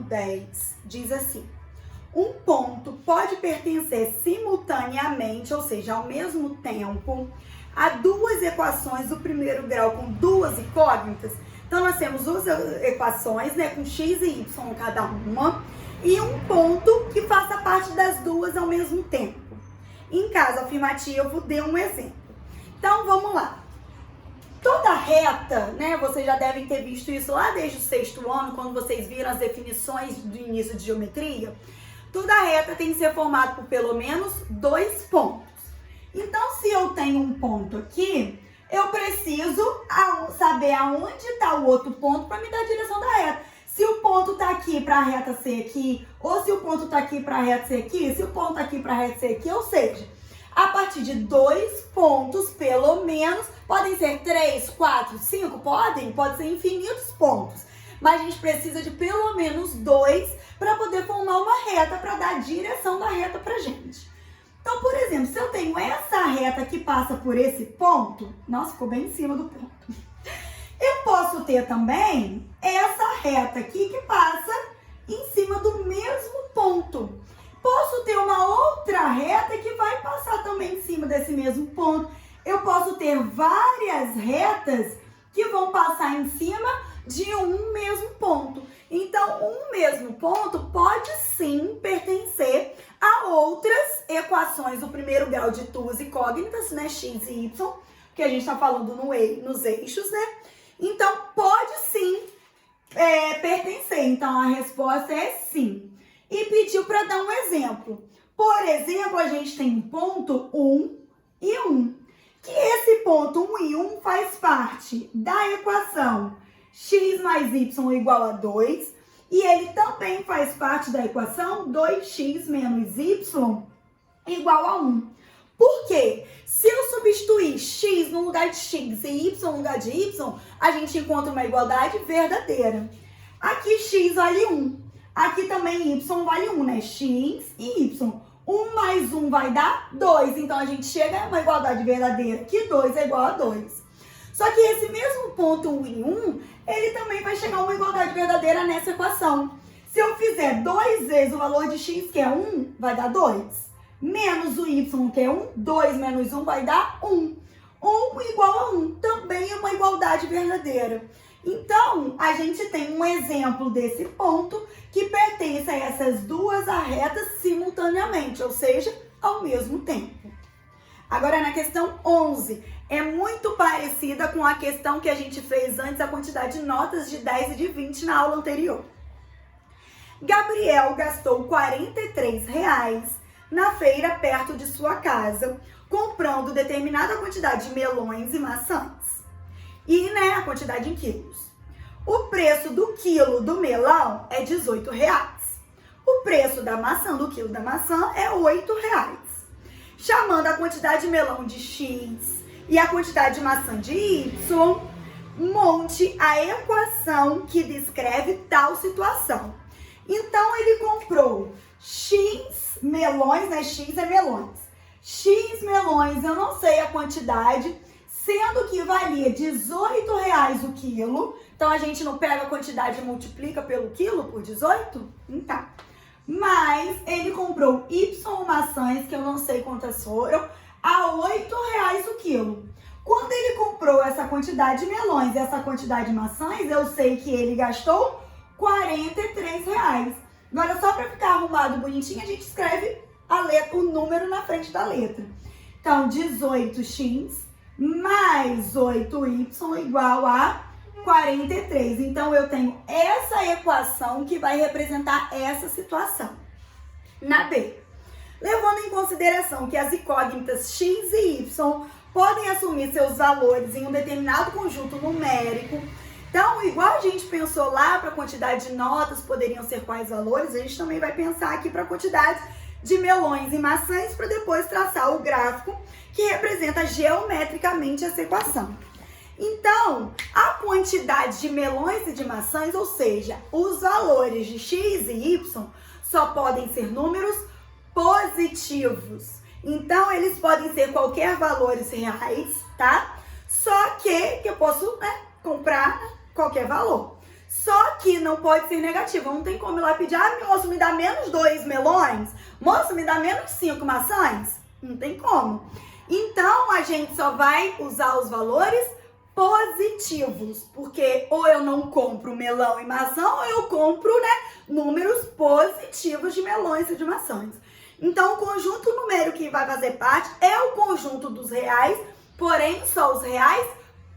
10 diz assim: um ponto pode pertencer simultaneamente, ou seja, ao mesmo tempo, a duas equações do primeiro grau com duas incógnitas. Então, nós temos duas equações, né, com x e y cada uma, e um ponto que faça parte das duas ao mesmo tempo. Em caso afirmativo, dê um exemplo. Então, vamos lá. Toda reta, né, vocês já devem ter visto isso lá desde o 6º ano, quando vocês viram as definições do início de geometria. Toda reta tem que ser formada por pelo menos 2 pontos. Então, se eu tenho um ponto aqui, eu preciso saber aonde está o outro ponto para me dar a direção da reta. Se o ponto está aqui para a reta ser aqui, ou se o ponto está aqui para a reta ser aqui, se o ponto está aqui para a reta ser aqui, ou seja, a partir de 2 pontos, pelo menos, podem ser 3, 4, 5, pode ser infinitos pontos. Mas a gente precisa de pelo menos 2 para poder formar uma reta, para dar a direção da reta pra gente. Então, por exemplo, se eu tenho essa reta que passa por esse ponto, nossa, ficou bem em cima do ponto. Eu posso ter também essa reta aqui que passa em cima do mesmo ponto. Posso ter uma outra reta que vai passar também em cima desse mesmo ponto. Eu posso ter várias retas que vão passar em cima de um mesmo ponto. Então, um mesmo ponto pode sim pertencer a outras equações do primeiro grau de duas incógnitas, né, x e y, que a gente está falando nos eixos, né? Então, pode sim pertencer. Então, a resposta é sim. E pediu para dar um exemplo. Por exemplo, a gente tem um ponto 1 e 1. Que esse ponto 1 e 1 faz parte da equação x mais y igual a 2. E ele também faz parte da equação 2x menos y igual a 1. Por quê? Se eu substituir x no lugar de x e y no lugar de y, a gente encontra uma igualdade verdadeira. Aqui x vale 1. Aqui também y vale 1, né? X e y. 1 mais 1 vai dar 2. Então, a gente chega a uma igualdade verdadeira, que 2 é igual a 2. Só que esse mesmo ponto 1 e 1, ele também vai chegar a uma igualdade verdadeira nessa equação. Se eu fizer 2 vezes o valor de x, que é 1, vai dar 2. Menos o y, que é 1, 2 menos 1 vai dar 1. 1 igual a 1, também é uma igualdade verdadeira. Então, a gente tem um exemplo desse ponto que pertence a essas duas retas simultaneamente, ou seja, ao mesmo tempo. Agora, na questão 11, é muito parecida com a questão que a gente fez antes, a quantidade de notas de 10 e de 20 na aula anterior. Gabriel gastou R$ 43 na feira perto de sua casa, comprando determinada quantidade de melões e maçãs. E, né, a quantidade em quilos. O preço do quilo do melão é R$18. O preço da maçã, do quilo da maçã, é R$8. Chamando a quantidade de melão de X e a quantidade de maçã de Y, monte a equação que descreve tal situação. Então, ele comprou X melões, né? X é melões. X melões, eu não sei a quantidade, sendo que valia R$18 o quilo. Então, a gente não pega a quantidade e multiplica pelo quilo por 18? Então, mas ele comprou Y maçãs, que eu não sei quantas foram, a R$8 o quilo. Quando ele comprou essa quantidade de melões e essa quantidade de maçãs, eu sei que ele gastou R$43. Agora, só para ficar arrumado bonitinho, a gente escreve o número na frente da letra. Então, 18x mais 8y igual a 43. Então, eu tenho essa equação que vai representar essa situação. Na B, levando em consideração que as incógnitas x e y podem assumir seus valores em um determinado conjunto numérico. Então, igual a gente pensou lá para a quantidade de notas poderiam ser quais valores, a gente também vai pensar aqui para a quantidade de melões e maçãs para depois traçar o gráfico que representa geometricamente essa equação. Então, a quantidade de melões e de maçãs, ou seja, os valores de x e y, só podem ser números positivos. Então, eles podem ser qualquer valores reais, tá? Só que eu posso comprar qualquer valor. Só que não pode ser negativo. Não tem como ir lá pedir, moço, me dá menos 2 melões? Moço, me dá menos 5 maçãs? Não tem como. Então, a gente só vai usar os valores positivos, porque ou eu não compro melão e maçã, ou eu compro, números positivos de melões e de maçãs. Então, o conjunto numérico que vai fazer parte é o conjunto dos reais, porém, só os reais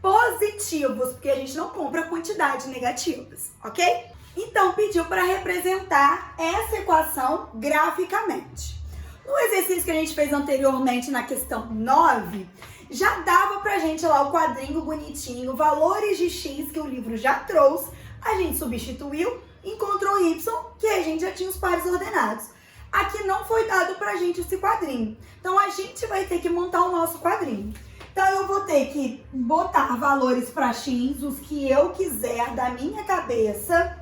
positivos, porque a gente não compra quantidades negativas, ok? Então, pediu para representar essa equação graficamente. No exercício que a gente fez anteriormente na questão 9, já dava pra gente lá o quadrinho bonitinho, valores de x que o livro já trouxe, a gente substituiu, encontrou y, que a gente já tinha os pares ordenados. Aqui não foi dado pra gente esse quadrinho, então a gente vai ter que montar o nosso quadrinho. Então eu vou ter que botar valores para x, os que eu quiser da minha cabeça.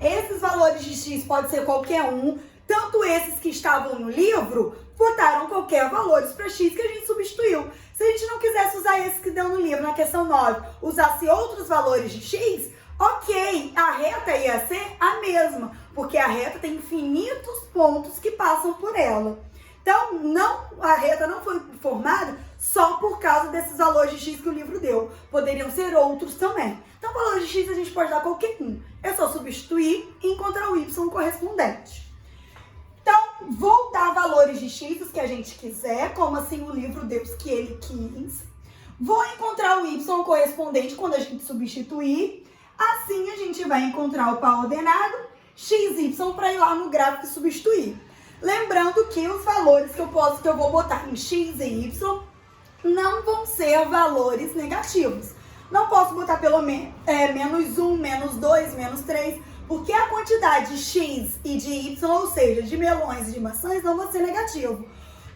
Esses valores de x pode ser qualquer um, tanto esses que estavam no livro, botaram qualquer valores para x que a gente substituiu. Se a gente não quisesse usar esses que deu no livro, na questão 9, usasse outros valores de x, ok, a reta ia ser a mesma, porque a reta tem infinitos pontos que passam por ela. Então, a reta não foi formada só por causa desses valores de x que o livro deu. Poderiam ser outros também. Então, valores de x a gente pode dar qualquer um. É só substituir e encontrar o y correspondente. Então, vou dar valores de x, os que a gente quiser, como assim o livro deu os que ele quis. Vou encontrar o y correspondente quando a gente substituir. Assim, a gente vai encontrar o par ordenado, x, y, para ir lá no gráfico e substituir. Lembrando que os valores que eu vou botar em x e y não vão ser valores negativos. Não posso botar pelo menos menos 1, menos 2, menos 3, porque a quantidade de x e de y, ou seja, de melões e de maçãs, não vai ser negativo.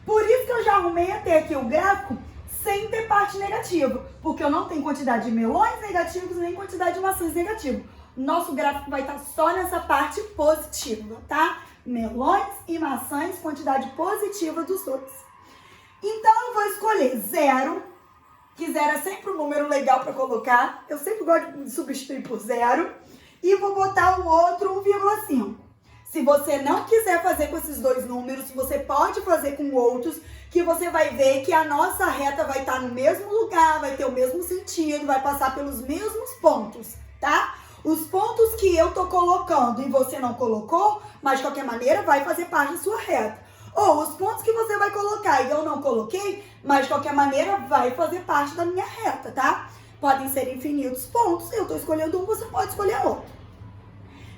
Por isso que eu já arrumei até aqui o gráfico sem ter parte negativa, porque eu não tenho quantidade de melões negativos nem quantidade de maçãs negativas. Nosso gráfico vai estar só nessa parte positiva, tá? Melões e maçãs, quantidade positiva dos dois. Então, eu vou escolher 0, que 0 é sempre um número legal para colocar. Eu sempre gosto de substituir por 0. E vou botar o outro 1,5. Se você não quiser fazer com esses dois números, você pode fazer com outros, que você vai ver que a nossa reta vai estar no mesmo lugar, vai ter o mesmo sentido, vai passar pelos mesmos pontos, tá? Os pontos que eu tô colocando e você não colocou, mas de qualquer maneira vai fazer parte da sua reta. Ou os pontos que você vai colocar e eu não coloquei, mas de qualquer maneira vai fazer parte da minha reta, tá? Podem ser infinitos pontos, eu tô escolhendo um, você pode escolher outro.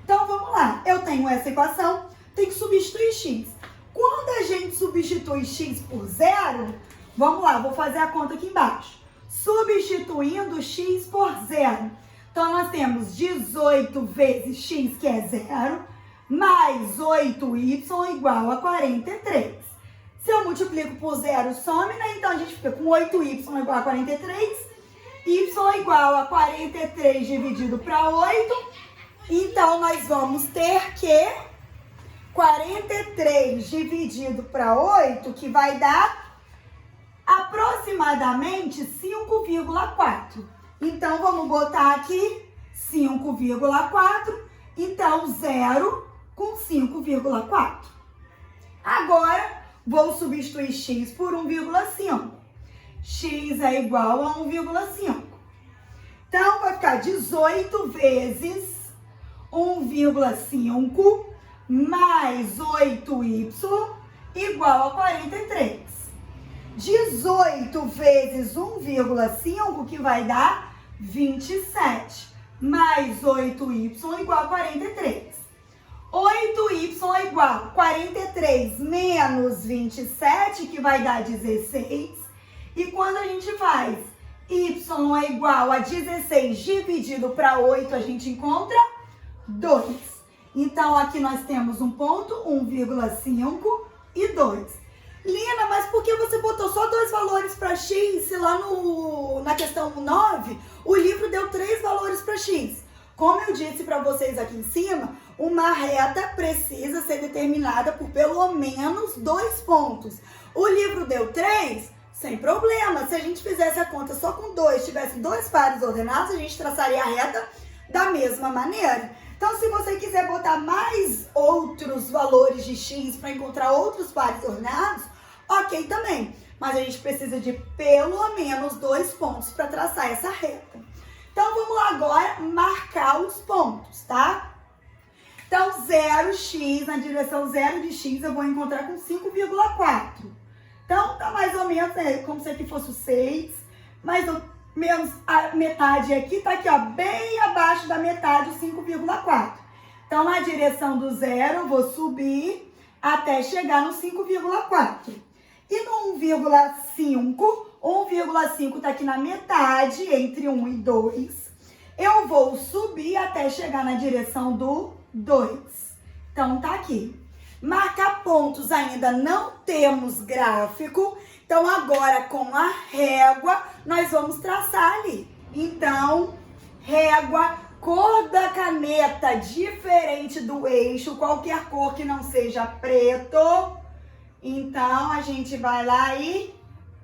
Então vamos lá, eu tenho essa equação, tenho que substituir x. Quando a gente substitui x por 0, vamos lá, vou fazer a conta aqui embaixo. Substituindo x por 0. Então, nós temos 18 vezes x, que é 0, mais 8y igual a 43. Se eu multiplico por 0, some, né? Então, a gente fica com 8y igual a 43, y igual a 43 dividido para 8. Então, nós vamos ter que 43 dividido para 8, que vai dar aproximadamente 5,4. Então, vamos botar aqui 5,4. Então, 0 com 5,4. Agora, vou substituir x por 1,5. X é igual a 1,5. Então, vai ficar 18 vezes 1,5 mais 8y igual a 43. 18 vezes 1,5, que vai dar 27, mais 8y igual a 43. 8y igual a 43 menos 27, que vai dar 16. E quando a gente faz y é igual a 16 dividido para 8, a gente encontra 2. Então, aqui nós temos um ponto, 1,5 e 2. Lina, mas por que você botou só dois valores para x? Se lá na questão 9, o livro deu 3 valores para x. Como eu disse para vocês aqui em cima, uma reta precisa ser determinada por pelo menos 2 pontos. O livro deu 3, sem problema. Se a gente fizesse a conta só com 2, tivesse 2 pares ordenados, a gente traçaria a reta da mesma maneira. Então, se você quiser botar mais outros valores de x para encontrar outros pares ordenados, ok também. Mas a gente precisa de pelo menos 2 pontos para traçar essa reta. Então, vamos lá agora marcar os pontos, tá? Então, 0x, na direção 0 de x, eu vou encontrar com 5,4. Então, tá mais ou menos como se aqui fosse o 6, mais ou menos a metade aqui, tá aqui, ó, bem abaixo da metade, o 5,4. Então, na direção do 0, eu vou subir até chegar no 5,4. E no 1,5, 1,5 tá aqui na metade, entre 1 e 2. Eu vou subir até chegar na direção do 2. Então, tá aqui. Marcar pontos ainda não temos gráfico. Então, agora com a régua, nós vamos traçar ali. Então, régua, cor da caneta diferente do eixo, qualquer cor que não seja preto. Então, a gente vai lá e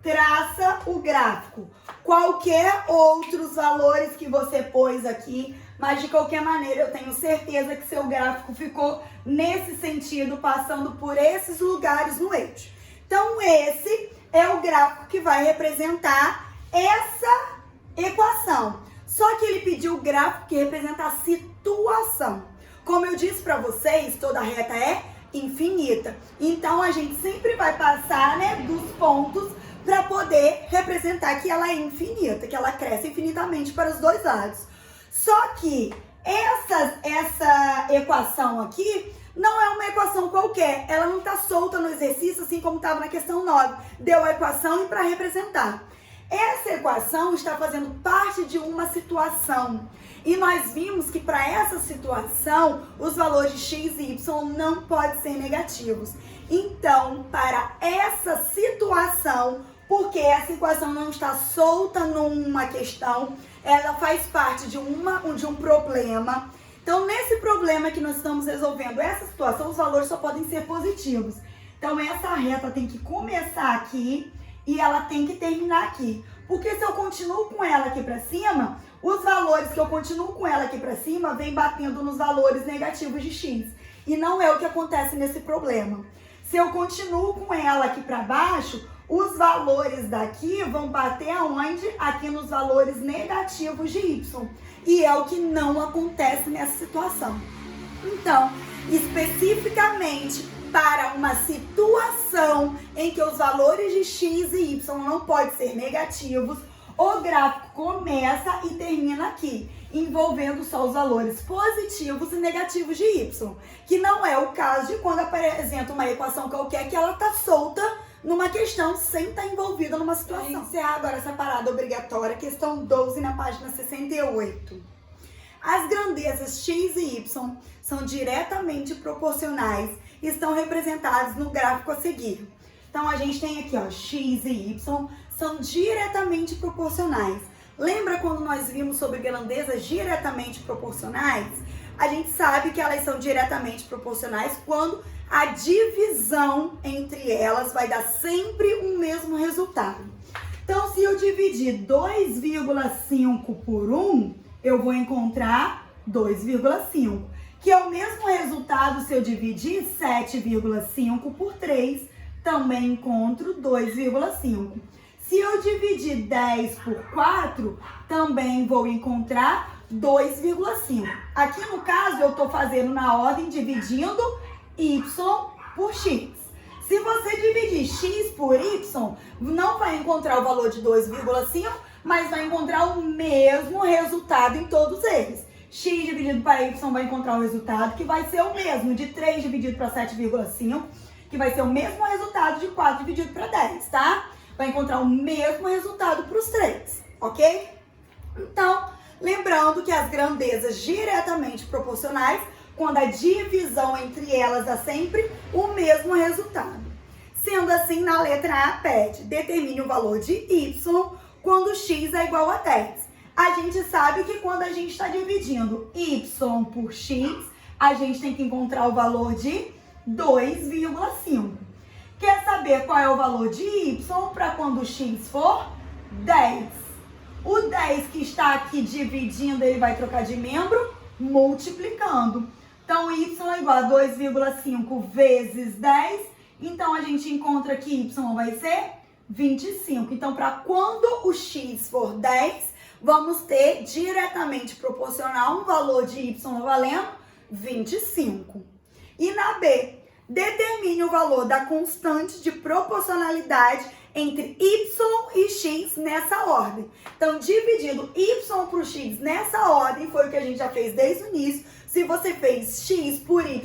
traça o gráfico. Qualquer outros valores que você pôs aqui, mas de qualquer maneira eu tenho certeza que seu gráfico ficou nesse sentido, passando por esses lugares no eixo. Então, esse é o gráfico que vai representar essa equação. Só que ele pediu o gráfico que representa a situação. Como eu disse para vocês, toda reta é infinita. Então, a gente sempre vai passar, né, dos pontos para poder representar que ela é infinita, que ela cresce infinitamente para os dois lados. Só que essa equação aqui não é uma equação qualquer, ela não está solta no exercício, assim como estava na questão 9. Deu a equação e para representar. Essa equação está fazendo parte de uma situação. E nós vimos que para essa situação, os valores de x e y não podem ser negativos. Então, para essa situação, porque essa equação não está solta numa questão, ela faz parte de um problema. Então, nesse problema que nós estamos resolvendo, essa situação, os valores só podem ser positivos. Então, essa reta tem que começar aqui e ela tem que terminar aqui. Porque se eu continuo com ela aqui para cima, os valores que eu continuo com ela aqui para cima vêm batendo nos valores negativos de x. E não é o que acontece nesse problema. Se eu continuo com ela aqui para baixo, os valores daqui vão bater aonde? Aqui nos valores negativos de y. E é o que não acontece nessa situação. Então, especificamente para uma situação em que os valores de x e y não podem ser negativos, o gráfico começa e termina aqui, envolvendo só os valores positivos e negativos de y, que não é o caso de quando apresenta uma equação qualquer que ela está solta numa questão sem estar envolvida numa situação. Vamos encerrar agora essa parada obrigatória, questão 12 na página 68. As grandezas x e y são diretamente proporcionais e estão representadas no gráfico a seguir. Então, a gente tem aqui, ó, x e y são diretamente proporcionais. Lembra quando nós vimos sobre grandezas diretamente proporcionais? A gente sabe que elas são diretamente proporcionais quando a divisão entre elas vai dar sempre o mesmo resultado. Então, se eu dividir 2,5 por 1, eu vou encontrar 2,5, que é o mesmo resultado se eu dividir 7,5 por 3, também encontro 2,5. Se eu dividir 10 por 4, também vou encontrar 2,5. Aqui no caso, eu estou fazendo na ordem dividindo y por x. Se você dividir x por y, não vai encontrar o valor de 2,5, mas vai encontrar o mesmo resultado em todos eles. X dividido para y vai encontrar o resultado que vai ser o mesmo de 3 dividido para 7,5, que vai ser o mesmo resultado de 4 dividido para 10, tá? Vai encontrar o mesmo resultado para os três, ok? Então, lembrando que as grandezas diretamente proporcionais, quando a divisão entre elas dá sempre o mesmo resultado. Sendo assim, na letra A, pede, determine o valor de y quando x é igual a 10. A gente sabe que quando a gente está dividindo y por x, a gente tem que encontrar o valor de 2,5. Quer saber qual é o valor de y para quando x for 10? O 10 que está aqui dividindo, ele vai trocar de membro, multiplicando. Então, y é igual a 2,5 vezes 10. Então, a gente encontra que y vai ser 25. Então, para quando o x for 10, vamos ter diretamente proporcional um valor de y valendo 25. E na B, determine o valor da constante de proporcionalidade entre y e x nessa ordem. Então, dividindo y por x nessa ordem, foi o que a gente já fez desde o início. Se você fez x por y,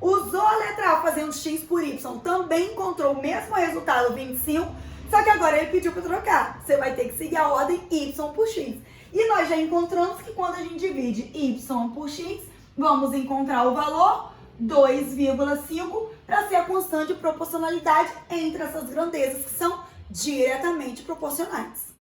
usou a letra A fazendo x por y, também encontrou o mesmo resultado, 25, só que agora ele pediu para trocar. Você vai ter que seguir a ordem y por x. E nós já encontramos que quando a gente divide y por x, vamos encontrar o valor 2,5 para ser a constante de proporcionalidade entre essas grandezas que são diretamente proporcionais.